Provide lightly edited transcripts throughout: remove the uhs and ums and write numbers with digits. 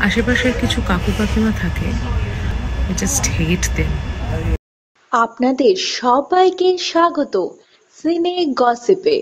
আশেপাশের কিছু কাকু কাকিমা থাকে, I just hate them. আপনাদের সবাইকে স্বাগত সিনে গসিপে।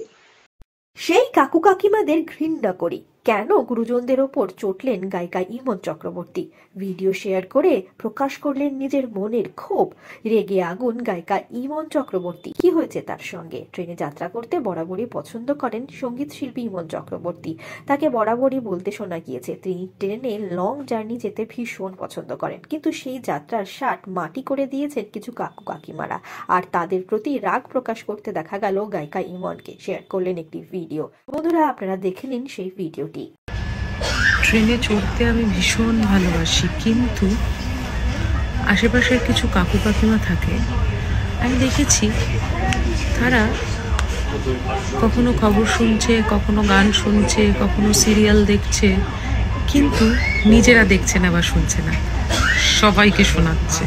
সেই কাকু কাকিমাদের ঘৃণা করি। কেন গুরুজনদের ওপর চটলেন গায়িকা ইমন চক্রবর্তী? ভিডিও শেয়ার করে প্রকাশ করলেন নিজের মনের ক্ষোভ। রেগে আগুন গায়িকা ইমন চক্রবর্তী। কি হয়েছে তার সঙ্গে? ট্রেনে যাত্রা করতে বরাবরই পছন্দ করেন সঙ্গীত শিল্পী ইমন চক্রবর্তী। তাকে বরাবরই বলতে শোনা গিয়েছে তিনি ট্রেনে লং জার্নি যেতে ভীষণ পছন্দ করেন, কিন্তু সেই যাত্রার স্বাদ মাটি করে দিয়েছেন কিছু কাকু কাকিমারা, আর তাদের প্রতি রাগ প্রকাশ করতে দেখা গেল গায়িকা ইমনকে। শেয়ার করলেন একটি ভিডিও। বন্ধুরা, আপনারা দেখে নিন সেই ভিডিওটি। ট্রেনে চড়তে আমি ভীষণ ভালোবাসি, কিন্তু আশেপাশের কিছু কাকু কাকিমা থাকে, আমি দেখেছি তারা কখনো খবর শুনছে, কখনো গান শুনছে, কখনো সিরিয়াল দেখছে, কিন্তু নিজেরা দেখছে না বা শুনছে না, সবাইকে শোনাচ্ছে।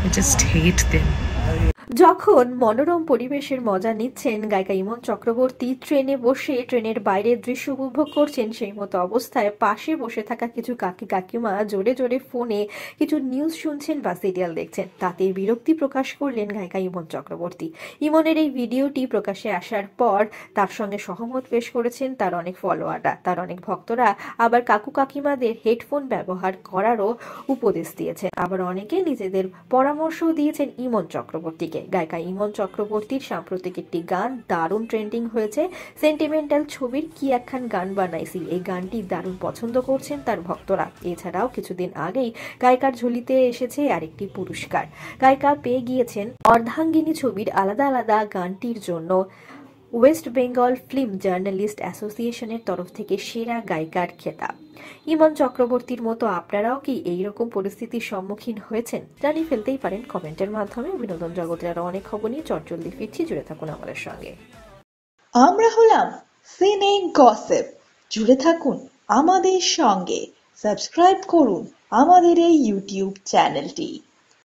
I just hate them. যখন মনোরম পরিবেশের মজা নিচ্ছেন গায়িকা ইমন চক্রবর্তী, ট্রেনে বসে ট্রেনের বাইরের দৃশ্য উপভোগ করছেন, সেই মতো অবস্থায় পাশে বসে থাকা কিছু কাকিমা জোরে জোরে ফোনে কিছু নিউজ শুনছেন বা সিরিয়াল দেখছেন। তাতে বিরক্তি প্রকাশ করলেন গায়িকা ইমন চক্রবর্তী। ইমনের এই ভিডিওটি প্রকাশে আসার পর তার সঙ্গে সহমত পেশ করেছেন তার অনেক ফলোয়াররা, তার অনেক ভক্তরা। আবার কাকু কাকিমাদের হেডফোন ব্যবহার করারও উপদেশ দিয়েছেন, আবার অনেকে নিজেদের পরামর্শ দিয়েছেন ইমন চক্রবর্তীকে। গায়িকা ইমন চক্রবর্তীর সাম্প্রতিক একটি গান দারুণ ট্রেন্ডিং হয়েছে। সেন্টিমেন্টাল ছবির কি একখান গান বানাইছি, এই গানটি দারুণ পছন্দ করছেন তার ভক্তরা। এছাড়াও কিছুদিন আগেই গায়িকার ঝুলিতে এসেছে আরেকটি পুরস্কার। গায়িকা পেয়ে গিয়েছেন অর্ধাঙ্গিনী ছবির আলাদা আলাদা গানটির জন্য ওয়েস্ট বেঙ্গল ফিল্ম জার্নালিস্ট অ্যাসোসিয়েশনের তরফ থেকে সেরা গায়িকার খেতাব। ইমন চক্রবর্তীর মতো আপনারাও কি এইরকম পরিস্থিতির সম্মুখীন হয়েছেন? জানিয়ে ফেলতেই পারেন কমেন্টের মাধ্যমে। বিনোদন জগতের আরো অনেক খবর নিয়ে চটজলদি ফিরছি, জুড়ে থাকুন আমাদের সঙ্গে। আমরা হলাম সিনে গসিপ, জুড়ে থাকুন আমাদের সঙ্গে। সাবস্ক্রাইব করুন আমাদের এই ইউটিউব চ্যানেলটি।